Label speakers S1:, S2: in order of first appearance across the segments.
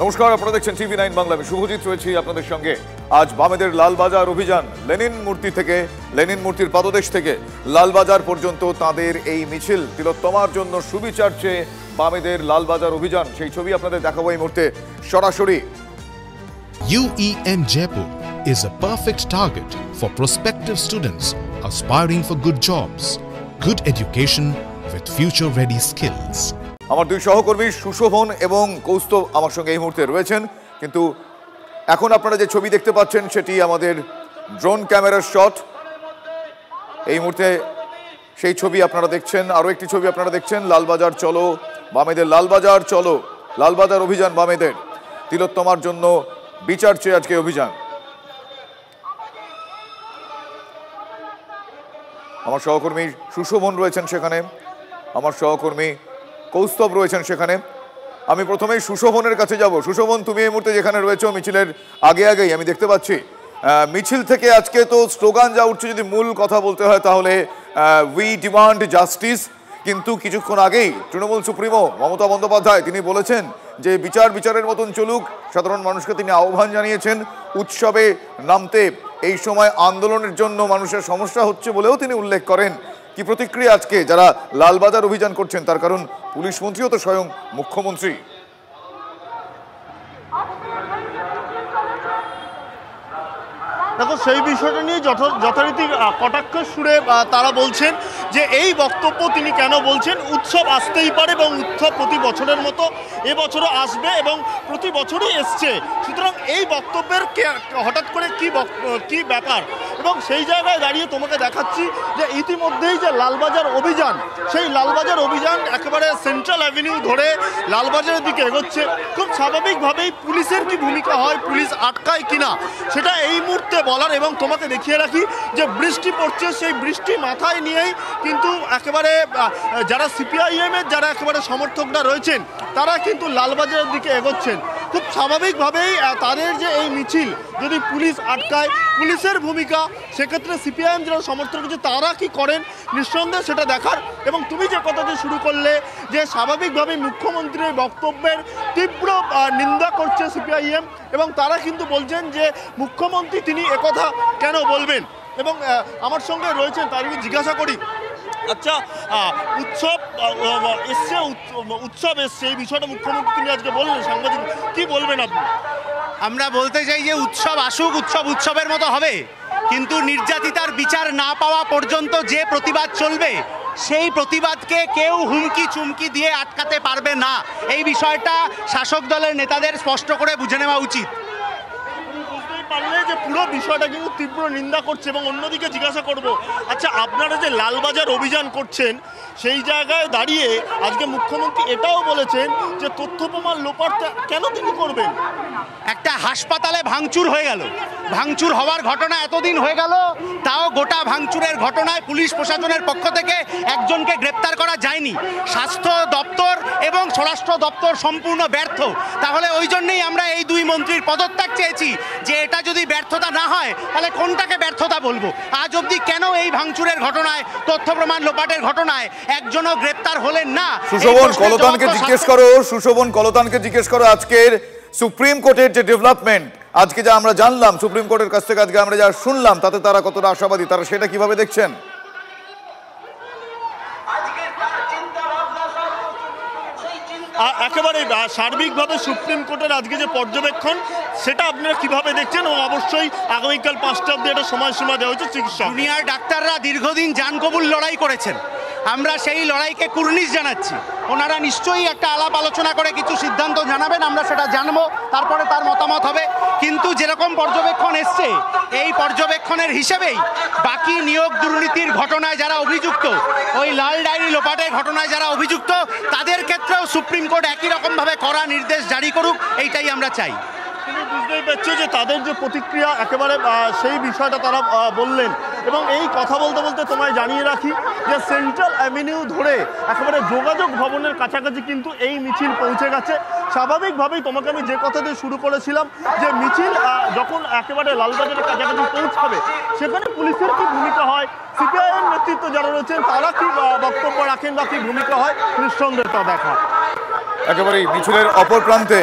S1: নমস্কার, আপনারা দেখছেন টিভি9 বাংলা। আমি শুভজিৎ রয়েছি আপনাদের সঙ্গে। আজ বামেদের লালবাজার অভিযান, লেনিন মূর্তি থেকে, লেনিন মূর্তির পাদদেশ থেকে লালবাজার পর্যন্ত তাদের এই মিছিল। তিলোত্তমার জন্য সুবিচার চেয়ে বামেদের লালবাজার অভিযান, সেই ছবি আপনাদের দেখাবো এই মুহূর্তে সরাসরি।
S2: UEM Jaipur is a perfect target for prospective students aspiring for good jobs, good education with future-ready skills.
S1: আমার দুই সহকর্মী সুশোভন এবং কৌস্তব আমার সঙ্গে এই মুহূর্তে রয়েছেন, কিন্তু এখন আপনারা যে ছবি দেখতে পাচ্ছেন সেটি আমাদের ড্রোন ক্যামেরার শট। এই মুহূর্তে সেই ছবি আপনারা দেখছেন। আরও একটি ছবি আপনারা দেখছেন, লালবাজার চলো বামেদের, লালবাজার চলো, লালবাজার অভিযান বামেদের। তিলোত্তমার জন্য বিচার চেয়ে আজকে অভিযান। আমার সহকর্মী সুশোভন রয়েছেন সেখানে, আমার সহকর্মী কৌস্তব রয়েছেন সেখানে। আমি প্রথমেই সুশোভনের কাছে যাব। সুশোভন, তুমি এই মুহূর্তে যেখানে রয়েছো মিছিলের আগেই আমি দেখতে পাচ্ছি মিছিল থেকে আজকে তো স্লোগান যা উঠছে, যদি মূল কথা বলতে হয় তাহলে উই ডিমান্ড জাস্টিস। কিন্তু কিছুক্ষণ আগেই তৃণমূল সুপ্রিমো মমতা বন্দ্যোপাধ্যায় তিনি বলেছেন যে বিচারের মতন চলুক। সাধারণ মানুষকে তিনি আহ্বান জানিয়েছেন উৎসবে নামতে। এই সময় আন্দোলনের জন্য মানুষের সমস্যা হচ্ছে বলেও তিনি উল্লেখ করেন। কি প্রতিক্রিয়া আজকে যারা লালবাজার অভিযান করছেন? তার কারণ পুলিশ মন্ত্রীও তো স্বয়ং মুখ্যমন্ত্রী।
S3: দেখো, সেই বিষয়টা নিয়ে যথারীতি কটাক্ষ সুরে তারা বলছেন যে এই বক্তব্য তিনি কেন বলছেন। উৎসব আসতেই পারে এবং উৎসব প্রতি বছরের মতো এবছরও আসবে এবং প্রতি বছরই এসছে, সুতরাং এই বক্তব্যের হঠাৎ করে কি ব্যাপার। এবং সেই জায়গায় দাঁড়িয়ে তোমাকে দেখাচ্ছি যে ইতিমধ্যেই যে লালবাজার অভিযান, সেই লালবাজার অভিযান একেবারে সেন্ট্রাল অ্যাভিনিউ ধরে লালবাজারের দিকে এগোচ্ছে। খুব স্বাভাবিকভাবেই পুলিশের কি ভূমিকা হয়, পুলিশ আটকায় কিনা সেটা এই মুহূর্তে বলার। এবং তোমাকে দেখিয়ে রাখি যে বৃষ্টি পড়ছে, সেই বৃষ্টি মাথায় নিয়েই কিন্তু একেবারে যারা সিপিআইএম এর যারা একেবারে সমর্থকরা রয়েছেন তারা কিন্তু লালবাজারের দিকে এগোচ্ছেন। খুব স্বাভাবিকভাবেই তাদের যে এই মিছিল যদি পুলিশ আটকায়, পুলিশের ভূমিকা, সেক্ষেত্রে সিপিআইএম যারা সমর্থক রয়েছে তারা কি করেন নিঃসন্দেহে সেটা দেখার। এবং তুমি যে কথাটি শুরু করলে যে স্বাভাবিকভাবেই মুখ্যমন্ত্রীর বক্তব্যের তীব্র নিন্দা করছে সিপিআইএম এবং তারা কিন্তু বলছেন যে মুখ্যমন্ত্রী তিনি একথা কেন বলবেন। এবং আমার সঙ্গে রয়েছেন, তাদেরকে জিজ্ঞাসা করি, আচ্ছা উৎসব এসছে এই বিষয়টা মুখ্যমন্ত্রী তিনি আজকে বললেন, সাংবাদিক কি বলবেন আপনি?
S4: আমরা বলতে চাই যে উৎসব আসুক, উৎসবের মতো হবে, কিন্তু নির্যাতিতার বিচার না পাওয়া পর্যন্ত যে প্রতিবাদ চলবে সেই প্রতিবাদকে কেউ হুমকি চুমকি দিয়ে আটকাতে পারবে না। এই বিষয়টা শাসক দলের নেতাদের স্পষ্ট করে বুঝে নেওয়া উচিত।
S3: পারলে যে পুরো বিষয়টা কিন্তু তীব্র নিন্দা করছে। এবং অন্যদিকে জিজ্ঞাসা করব, আচ্ছা আপনারা যে লালবাজার অভিযান করছেন সেই জায়গায় দাঁড়িয়ে আজকে মুখ্যমন্ত্রী এটাও বলেছেন যে তথ্য প্রমাণ লোপাট কেন তিনি করবেন?
S4: একটা হাসপাতালে ভাঙচুর হয়ে গেল, ভাঙচুর হওয়ার ঘটনা এতদিন হয়ে গেল, তাও গোটা ভাঙচুরের ঘটনায় পুলিশ প্রশাসনের পক্ষ থেকে একজনকে গ্রেপ্তার করা যায়নি। স্বাস্থ্য দপ্তর এবং স্বরাষ্ট্র দপ্তর সম্পূর্ণ ব্যর্থ। তাহলে ওই জন্যই আমরা এই দুই মন্ত্রীর পদত্যাগ চেয়েছি যে এটা যদি ব্যর্থতা না হয় তাহলে কোনটাকে ব্যর্থতা বলবো। আজ অবধি কেন এই ভাঙচুরের ঘটনায়, তথ্য প্রমাণ লোপাটের ঘটনায় একজনও গ্রেপ্তার হলেন না?
S1: সুশোভন কলতানকে জিজ্ঞেস করো আজকের সুপ্রিম কোর্টের যে ডেভেলপমেন্ট, আজকে যা আমরা জানলাম সুপ্রিম কোর্টের কাছ থেকে, আজকে আমরা যা শুনলাম তাতে তারা কতটা আশাবাদী, তারা সেটা কিভাবে দেখছেন?
S3: একেবারে সার্বিকভাবে সুপ্রিম কোর্টের আজকে যে পর্যবেক্ষণ সেটা আপনারা কিভাবে দেখছেন? এবং অবশ্যই আগামীকাল 5টা অবধি একটা সময়সীমা দেওয়া হয়েছে চিকিৎসা।
S4: জুনিয়র ডাক্তাররা দীর্ঘদিন জানকবুল লড়াই করেছেন, আমরা সেই লড়াইকে কুর্নিশ জানাচ্ছি। ওনারা নিশ্চয়ই একটা আলাপ আলোচনা করে কিছু সিদ্ধান্ত জানাবেন, আমরা সেটা জানবো, তারপরে তার মতামত হবে। কিন্তু যেরকম পর্যবেক্ষণ এসছে এই পর্যবেক্ষণের হিসেবেই বাকি নিয়োগ দুর্নীতির ঘটনায় যারা অভিযুক্ত, ওই লাল ডায়েরি লোপাটের ঘটনায় যারা অভিযুক্ত, তাদের ক্ষেত্রেও সুপ্রিম কোর্ট একই রকমভাবে কড়া নির্দেশ জারি করুক, এইটাই আমরা চাই।
S3: কিন্তু বুঝতেই পারছি যে তাদের যে প্রতিক্রিয়া একেবারে সেই বিষয়টা তারা বললেন। এবং এই কথা বলতে বলতে তোমায় জানিয়ে রাখি যে সেন্ট্রাল অ্যাভিনিউ ধরে একেবারে যোগাযোগ ভবনের কাছাকাছি কিন্তু এই মিছিল পৌঁছে গেছে। স্বাভাবিকভাবেই তোমাকে আমি যে কথা দিয়ে শুরু করেছিলাম যে মিছিল যখন একেবারে লালবাজারের কাছাকাছি পৌঁছাবে সেখানে পুলিশের কি ভূমিকা হয়, সিপিআইএম নেতৃত্ব যারা রয়েছেন তারা কি বক্তব্য রাখেন বা কি ভূমিকা হয়, নিঃসন্দেহে তা দেখা।
S1: একেবারেই মিছিলের অপর প্রান্তে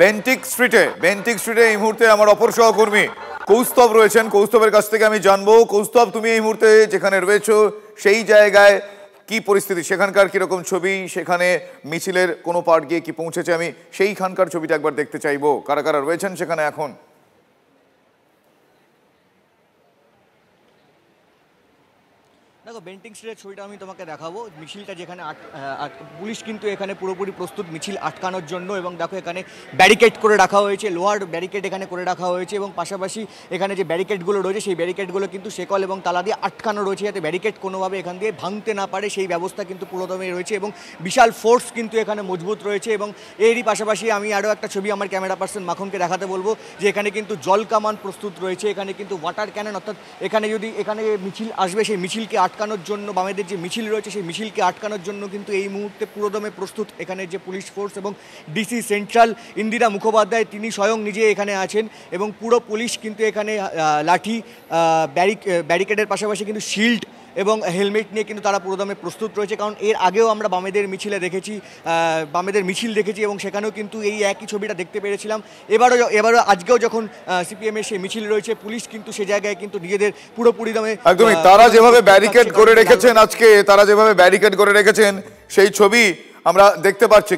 S1: বেন্টিক স্ট্রিটে এই মুহূর্তে আমার অপর সহকর্মী কৌস্তব রয়েছেন। কৌস্তবের কাছ থেকে আমি জানবো, কৌস্তব তুমি এই মুহূর্তে যেখানে রয়েছো সেই জায়গায় কি পরিস্থিতি, সেখানকার কিরকম ছবি, সেখানে মিছিলের কোনো পার্ট গিয়ে কি পৌঁছেছে, আমি সেইখানকার ছবিটা একবার দেখতে চাইবো। কারা কারা রয়েছেন সেখানে এখন?
S5: দেখো, বেন্টিং স্ট্রিটের ছবিটা আমি তোমাকে দেখাবো। মিছিলটা যেখানে পুলিশ কিন্তু এখানে পুরোপুরি প্রস্তুত মিছিল আটকানোর জন্য, এবং দেখো এখানে ব্যারিকেড করে রাখা হয়েছে, লোহার ব্যারিকেড এখানে করে রাখা হয়েছে, এবং পাশাপাশি এখানে যে ব্যারিকেডগুলো রয়েছে সেই ব্যারিকেডগুলো কিন্তু শেকল এবং তালা দিয়ে আটকানো রয়েছে, যাতে ব্যারিকেড কোনোভাবে এখান দিয়ে ভাঙতে না পারে সেই ব্যবস্থা কিন্তু পুরোদমে রয়েছে, এবং বিশাল ফোর্স কিন্তু এখানে মজবুত রয়েছে। এবং এরই পাশাপাশি আমি আরও একটা ছবি আমার ক্যামেরা পার্সন মাখনকে দেখাতে বলবো, যে এখানে কিন্তু জল কামান প্রস্তুত রয়েছে, এখানে কিন্তু ওয়াটার ক্যানন, অর্থাৎ এখানে মিছিল আসবে সেই মিছিলকে আটকানোর জন্য, বামেদের যে মিছিল রয়েছে সেই মিছিলকে আটকানোর জন্য কিন্তু এই মুহূর্তে পুরোদমে প্রস্তুত এখানে যে পুলিশ ফোর্স। এবং ডিসি সেন্ট্রাল ইন্দিরা মুখোপাধ্যায় তিনি স্বয়ং নিজে এখানে আছেন, এবং পুরো পুলিশ কিন্তু এখানে লাঠি, ব্যারিকেডের পাশাপাশি কিন্তু শিল্ড এবং হেলমেট নিয়ে কিন্তু তারা পুরোদমে প্রস্তুত রয়েছে। কারণ এর আগেও আমরা বামেদের মিছিল দেখেছি এবং সেখানেও কিন্তু এই একই ছবিটা দেখতে পেরেছিলাম। এবারও আজকেও যখন সিপিএমের সেই মিছিল রয়েছে, পুলিশ কিন্তু সে জায়গায় কিন্তু নিজেদের পুরোপুরি দমে
S1: একদমই তারা যেভাবে ব্যারিকেড করে রেখেছেন, আজকে তারা যেভাবে ব্যারিকেড করে রেখেছেন সেই ছবি আমরা দেখতে পাচ্ছি।